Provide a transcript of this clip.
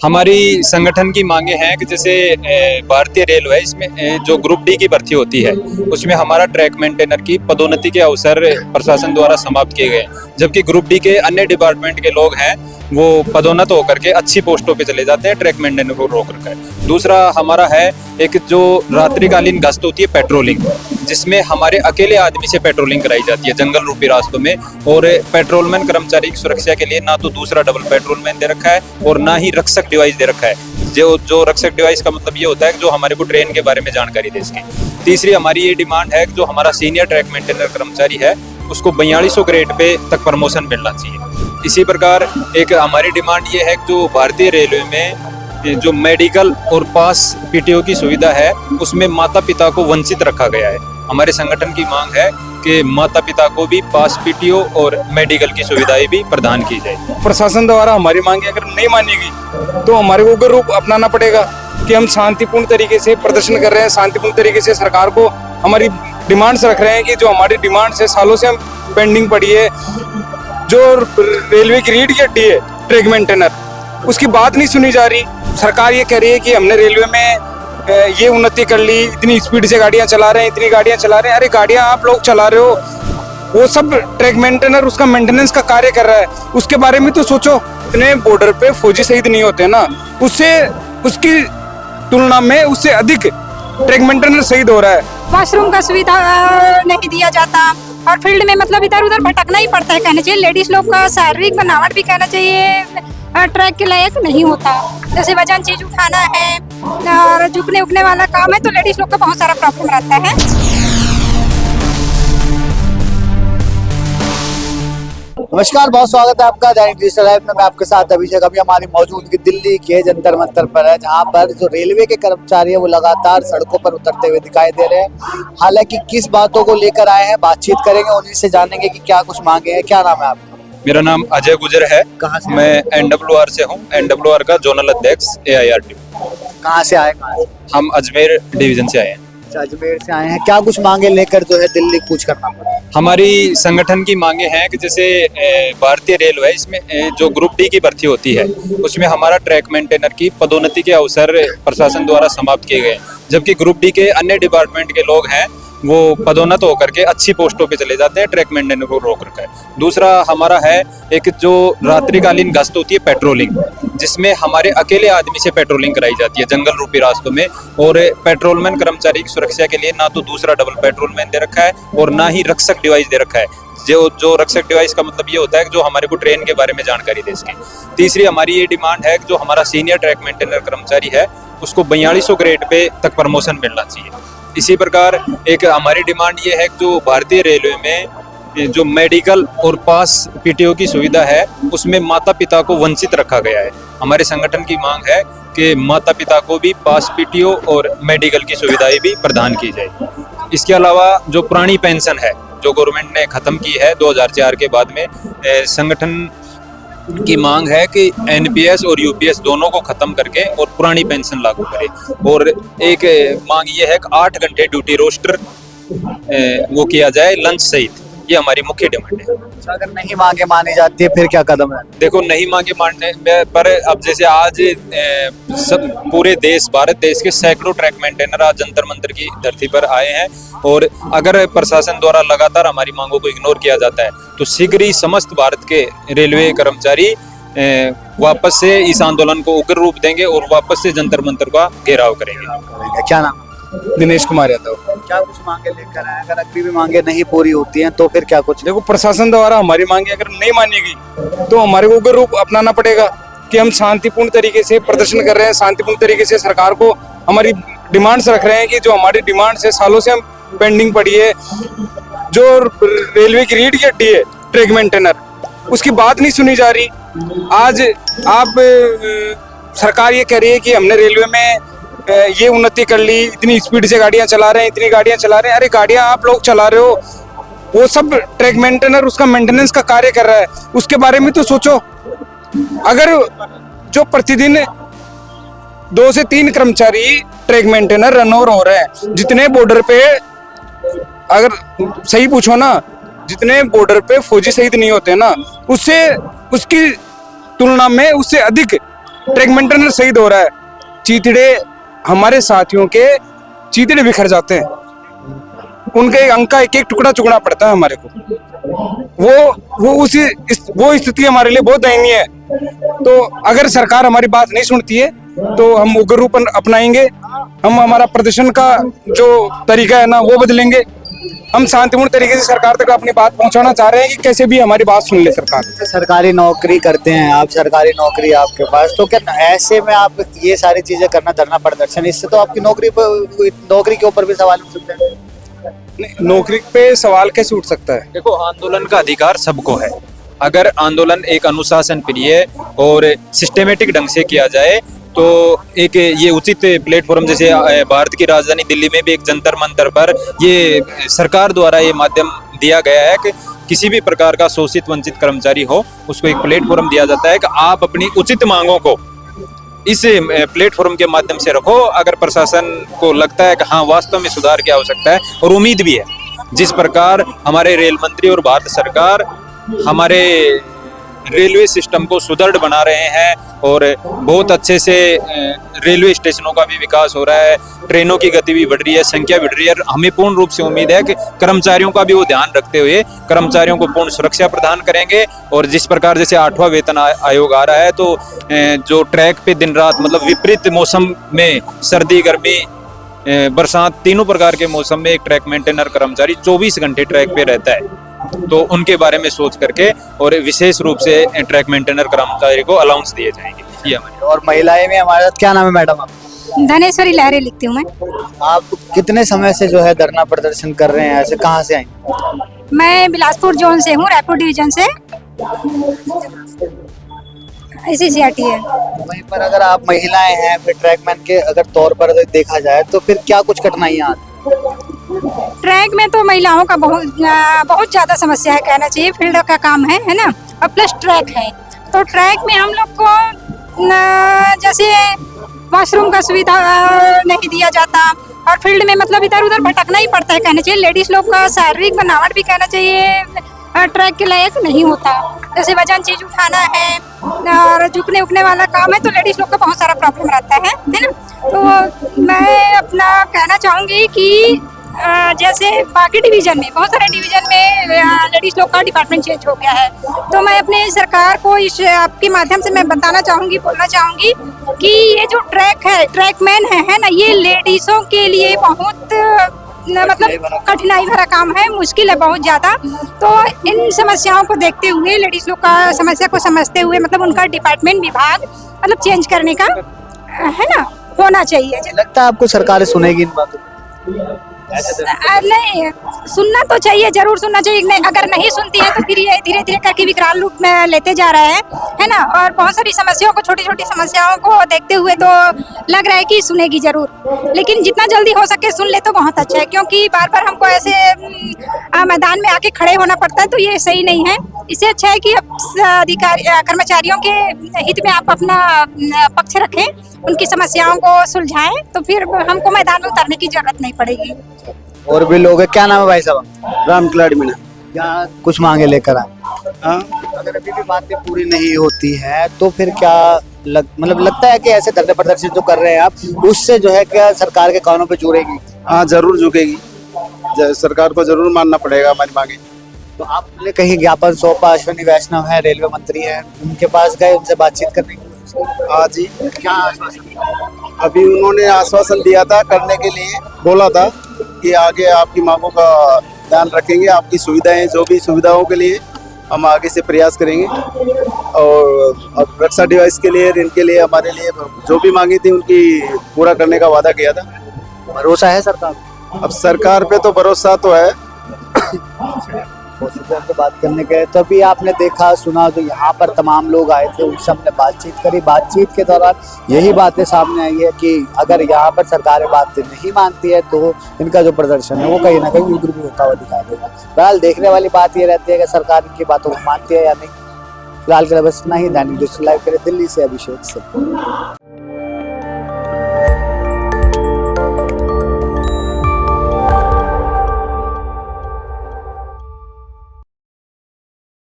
हमारी संगठन की मांगे हैं कि जैसे भारतीय रेलवे इसमें जो ग्रुप डी की भर्ती होती है उसमें हमारा ट्रैक मेंटेनर की पदोन्नति के अवसर प्रशासन द्वारा समाप्त किए गए, जबकि ग्रुप डी के अन्य डिपार्टमेंट के लोग हैं वो पदोन्नत होकर के अच्छी पोस्टों पे चले जाते हैं ट्रैक मेंटेनर को रोक रखा है। दूसरा हमारा है एक जो रात्रिकालीन गश्त होती है पेट्रोलिंग, जिसमें हमारे अकेले आदमी से पेट्रोलिंग कराई जाती है जंगल रूपी रास्तों में, और पेट्रोलमैन कर्मचारी की सुरक्षा के लिए ना तो दूसरा डबल पेट्रोलमैन दे रखा है और ना ही रक्षक डिवाइस दे रखा है। जो रक्षक डिवाइस का मतलब ये होता है कि जो हमारे को ट्रेन के बारे में जानकारी दे सके। तीसरी हमारी ये डिमांड है कि जो हमारा सीनियर ट्रैक मेंटेनर कर्मचारी है उसको 4200 ग्रेड पे तक प्रमोशन मिलना चाहिए। इसी प्रकार एक हमारी डिमांड ये है कि जो भारतीय रेलवे में जो मेडिकल और पास पीटीओ की सुविधा है उसमें माता पिता को वंचित रखा गया है। हमारे संगठन की मांग है कि माता पिता को भी पास पीटीओ और मेडिकल की सुविधाएं भी प्रदान की जाए। प्रशासन द्वारा हमारी मांगे अगर नहीं मानी गई तो हमारे को उग्र रूप अपनाना पड़ेगा कि हम शांतिपूर्ण तरीके से प्रदर्शन कर रहे हैं, शांतिपूर्ण तरीके से सरकार को हमारी डिमांड्स रख रहे हैं कि जो हमारी डिमांड्स है सालों से हम पेंडिंग पड़ी है। जो रेलवे की रीढ़ की हड्डी है ट्रैक मेंटेनर, उसकी बात नहीं सुनी जा रही। सरकार ये कह रही है कि हमने रेलवे में ये उन्नति कर ली, इतनी स्पीड से गाड़ियां चला रहे हैं, इतनी गाड़ियां चला रहे हैं। अरे गाड़ियां आप लोग चला रहे हो, वो सब ट्रैक मेंटेनर उसका मेंटेनेंस का कार्य कर रहा है, उसके बारे में तो सोचो। इतने बॉर्डर पे फौजी शहीद नहीं होते ना, उससे उसकी तुलना में उससे अधिक ट्रैक मेंटेनर शहीद हो रहा है। वॉशरूम का सुविधा नहीं दिया जाता और फील्ड में मतलब इधर उधर भटकना ही पड़ता है। कहना चाहिए लेडीज लोग का शारीरिक बनावट भी कहना चाहिए ट्रैक के लायक नहीं होता। जैसे वजन चीज उठाना है और झुकने उकने वाला काम है तो लेडीज लोग का बहुत सारा प्रॉब्लम रहता है। नमस्कार, बहुत स्वागत है आपका दैनिक डिजिटल लाइव में। मैं आपके साथ अभिषेक। अभी हमारी मौजूदगी दिल्ली के जंतर मंतर पर है, जहां पर जो रेलवे के कर्मचारी है वो लगातार सड़कों पर उतरते हुए दिखाई दे रहे हैं। हालांकि किस बातों को लेकर आए हैं बातचीत करेंगे, उन्हीं से जानेंगे कि क्या कुछ मांगे हैं। क्या नाम है आपका? मेरा नाम अजय गुजर है। कहाँ से? मैं NWR से हूँ, NWR का जोनल अध्यक्ष AIRT। कहाँ से आए? हम अजमेर डिवीजन से आए हैं। अजमेर से आए हैं। क्या कुछ मांगे लेकर जो है दिल्ली कूच करना पड़ा? हमारी संगठन की मांगे हैं कि जैसे भारतीय रेलवे इसमें जो ग्रुप डी की भर्ती होती है उसमें हमारा ट्रैक मेंटेनर की पदोन्नति के अवसर प्रशासन द्वारा समाप्त किए गए, जबकि ग्रुप डी के अन्य डिपार्टमेंट के लोग हैं वो पदोन्नत होकर के अच्छी पोस्टों पे चले जाते हैं ट्रैक मेंटेनर को रोक रखा है। दूसरा हमारा है एक जो रात्रिकालीन गश्त होती है पेट्रोलिंग, जिसमें हमारे अकेले आदमी से पेट्रोलिंग कराई जाती है जंगल रूपी रास्तों में, और पेट्रोलमैन कर्मचारी की सुरक्षा के लिए ना तो दूसरा डबल पेट्रोलमैन दे रखा है और ना ही रक्षक डिवाइस दे रखा है। जो रक्षक डिवाइस का मतलब ये होता है कि जो हमारे को ट्रेन के बारे में जानकारी दे सके। तीसरी हमारी ये डिमांड है कि जो हमारा सीनियर ट्रैक मेंटेनर कर्मचारी है उसको 4200 ग्रेड पे तक प्रमोशन मिलना चाहिए। इसी प्रकार एक हमारी डिमांड ये है कि जो भारतीय रेलवे में जो मेडिकल और पास पीटीओ की सुविधा है उसमें माता पिता को वंचित रखा गया है। हमारे संगठन की मांग है कि माता पिता को भी पास पीटीओ और मेडिकल की सुविधाएं भी प्रदान की जाए। इसके अलावा जो पुरानी पेंशन है जो गवर्नमेंट ने खत्म की है 2004 के बाद में, संगठन की मांग है कि NPS और UPS दोनों को खत्म करके और पुरानी पेंशन लागू करे। और एक मांग ये है कि 8 घंटे ड्यूटी रोस्टर वो किया जाए लंच सहित। ये हमारी मुख्य डिमांड है। अगर नहीं मांगे मानी जाती है फिर क्या कदम है? देखो, नहीं मांगे मानने पर अब जैसे आज सब पूरे देश भारत देश के सैकड़ों ट्रैक मेंटेनर आज जंतर मंतर की धरती पर आए हैं, और अगर प्रशासन द्वारा लगातार हमारी मांगों को इग्नोर किया जाता है तो शीघ्र ही समस्त भारत के रेलवे कर्मचारी वापस से इस आंदोलन को उग्र रूप देंगे और वापस से जंतर मंतर का घेराव करेंगे। क्या नाम? दिनेश कुमार यादव। क्या कुछ मांगे लेकर आए? अगर अभी भी मांगे नहीं पूरी होती हैं तो फिर क्या कुछ? देखो, प्रशासन द्वारा हमारी मांगे अगर नहीं मानी गई तो हमारे को उग्र रूप अपनाना पड़ेगा कि हम शांतिपूर्ण तरीके से प्रदर्शन कर रहे हैं, शांतिपूर्ण तरीके से सरकार को हमारी डिमांड्स रख रहे हैं कि जो हमारी डिमांड्स है सालों से हम पेंडिंग पड़ी है। जो रेलवे की रीढ़ की हड्डी है ट्रैक मेंटेनर, उसकी बात नहीं सुनी जा रही। आज आप सरकार ये कह रही है कि हमने रेलवे में ये उन्नति कर ली, इतनी स्पीड से गाड़ियां चला रहे हैं, इतनी गाड़ियां चला रहे हैं। अरे गाड़ियां आप लोग चला रहे हो, वो सब ट्रैक मेंटेनर उसका मेंटेनेंस का कार्य कर रहा है, उसके बारे में तो सोचो। अगर जो प्रतिदिन 2 से 3 कर्मचारी ट्रैक मेंटेनर रन ओवर हो रहे हैं, जितने बॉर्डर पे अगर सही पूछो ना, जितने बॉर्डर पे फौजी शहीद नहीं होते ना, उससे उसकी तुलना में उससे अधिक ट्रैक मेंटेनर शहीद हो रहा है, चीथड़े हमारे साथियों के चीथड़े बिखर जाते हैं, उनके अंग का एक एक टुकड़ा चुगना पड़ता है हमारे को। वो स्थिति हमारे लिए बहुत दयनीय है। तो अगर सरकार हमारी बात नहीं सुनती है तो हम उग्र रूप अपनाएंगे, हम हमारा प्रदर्शन का जो तरीका है ना वो बदलेंगे। हम शांतिपूर्ण तरीके से सरकार तक अपनी बात पहुंचाना चाह रहे हैं कि कैसे भी हमारी बात सुन ले सरकार। सरकारी नौकरी करते हैं आप, सरकारी नौकरी है आपके पास, तो क्या ऐसे में आप ये सारी चीजें करना, धरना प्रदर्शन, इससे तो आपकी नौकरी के ऊपर भी सवाल उठ सकते हैं। नहीं, नौकरी पे सवाल कैसे उठ सकता है? देखो, आंदोलन का अधिकार सबको है। अगर आंदोलन एक अनुशासन प्रिय और सिस्टेमेटिक ढंग से किया जाए तो एक ये उचित प्लेटफॉर्म, जैसे भारत की राजधानी दिल्ली में भी एक जंतर मंतर पर ये सरकार द्वारा ये माध्यम दिया गया है कि किसी भी प्रकार का शोषित वंचित कर्मचारी हो उसको एक प्लेटफॉर्म दिया जाता है कि आप अपनी उचित मांगों को इस प्लेटफॉर्म के माध्यम से रखो। अगर प्रशासन को लगता है कि हाँ वास्तव में सुधार की आवश्यकता है, और उम्मीद भी है, जिस प्रकार हमारे रेल मंत्री और भारत सरकार हमारे रेलवे सिस्टम को सुदृढ़ बना रहे हैं और बहुत अच्छे से रेलवे स्टेशनों का भी विकास हो रहा है, ट्रेनों की गति भी बढ़ रही है, संख्या बढ़ रही है। हमें पूर्ण रूप से उम्मीद है कि कर्मचारियों का भी वो ध्यान रखते हुए कर्मचारियों को पूर्ण सुरक्षा प्रदान करेंगे। और जिस प्रकार जैसे 8वां वेतन आयोग आ रहा है तो जो ट्रैक पे दिन रात, मतलब विपरीत मौसम में, सर्दी गर्मी बरसात, तीनों प्रकार के मौसम में एक ट्रैक मेंटेनर कर्मचारी 24 घंटे ट्रैक पे रहता है, तो उनके बारे में सोच करके और विशेष रूप से ट्रैक मेंटेनर कर्मचारी को अलाउंस दिए जाएंगे। ये हमारे। और महिलाएं में हमारे साथ, क्या नाम है मैडम आप? धनेश्वरी लहरे लिखती हूँ मैं। आप कितने समय से जो है धरना प्रदर्शन कर रहे हैं, ऐसे कहाँ से आई? मैं बिलासपुर जोन से हूँ, रायपुर डिवीजन से, ऐसी सीआरटी है। वहीं पर अगर आप महिलाएं हैं, फिर ट्रैकमैन के अगर तौर पर अगर देखा जाए तो फिर क्या कुछ कठिनाइयाँ आती? ट्रैक में तो महिलाओं का बहुत ज्यादा समस्या है, कहना चाहिए। फील्ड का काम है ना, और प्लस ट्रैक है, तो ट्रैक में हम लोग को जैसे वॉशरूम का सुविधा नहीं दिया जाता, और फील्ड में मतलब इधर उधर भटकना ही पड़ता है, कहना चाहिए। लेडीज लोग का शारीरिक बनावट भी, कहना चाहिए, ट्रैक के लायक नहीं होता। जैसे वजन चीज उठाना है और झुकने उकने वाला काम है, तो लेडीज लोग का बहुत सारा प्रॉब्लम रहता है ना। तो मैं अपना कहना चाहूँगी कि जैसे बाकी डिवीजन में, बहुत सारे डिवीजन में लेडीज लोग का डिपार्टमेंट चेंज हो गया है, तो मैं अपने सरकार को इस आपके माध्यम से मैं बताना चाहूँगी, बोलना चाहूँगी कि ये जो ट्रैक है, ट्रैकमैन है ना, ये लेडीजों के लिए बहुत मतलब कठिनाई भरा काम है, मुश्किल है बहुत ज़्यादा। तो इन समस्याओं को देखते हुए, लेडीज लोग का समस्या को समझते हुए, मतलब उनका डिपार्टमेंट विभाग मतलब चेंज करने का है ना, होना चाहिए। लगता है आपको सरकार सुनेगी इन बातों? नहीं, सुनना तो चाहिए, जरूर सुनना चाहिए। नहीं, अगर नहीं सुनती है तो फिर ये धीरे धीरे करके विकराल रूप में लेते जा रहा है ना। और बहुत सारी समस्याओं को, छोटी छोटी समस्याओं को देखते हुए तो लग रहा है कि सुनेगी जरूर, लेकिन जितना जल्दी हो सके सुन ले तो बहुत अच्छा है, क्योंकि बार बार हमको ऐसे मैदान में आके खड़े होना पड़ता है, तो ये सही नहीं है। इससे अच्छा है कि अधिकारी कर्मचारियों के हित में आप अपना पक्ष रखें, उनकी समस्याओं को सुलझाएं, तो फिर हमको मैदान में उतरने की जरूरत नहीं पड़ेगी। और भी लोग हैं, क्या नाम है भाई साहब? राम खिलाड़ी मीना। क्या कुछ मांगे लेकर आए? अगर अभी भी बातें पूरी नहीं होती है तो फिर क्या मतलब लगता है कि ऐसे धरने प्रदर्शन जो कर रहे हैं आप, उससे जो है क्या सरकार के कानों पे चुरेगी? हाँ, जरूर झुकेगी, सरकार को जरूर मानना पड़ेगा हमारी मांगे। तो आपने कहीं ज्ञापन सौंपा? अश्विनी वैष्णव है, रेलवे मंत्री है, उनके पास गए, उनसे बातचीत करने की कोशिश की? हाँ जी। क्या आश्वासन? अभी उन्होंने आश्वासन दिया था, करने के लिए बोला था कि आगे आपकी मांगों का ध्यान रखेंगे, आपकी सुविधाएं, जो भी सुविधाओं के लिए हम आगे से प्रयास करेंगे। और रक्षा डिवाइस के लिए, ऋण के लिए, हमारे लिए जो भी मांगी थी उनकी पूरा करने का वादा किया था। भरोसा है सरकार? अब सरकार पे तो भरोसा तो है। तो बात करने गए तो अभी आपने देखा सुना, जो यहाँ पर तमाम लोग आए थे उनसे हमने बातचीत करी। बातचीत के दौरान यही बातें सामने आई है कि अगर यहाँ पर सरकार बातें नहीं मानती है तो इनका जो प्रदर्शन है वो कहीं ना कहीं उग्र भी होता हुआ दिखाई देगा। फिलहाल देखने वाली बात ये रहती है कि सरकार इनकी बातों को मानती है या नहीं। फिलहाल के लिए बस इतना ही। दैनिक डिजिटल लाइव के लिए दिल्ली से अभिषेक से।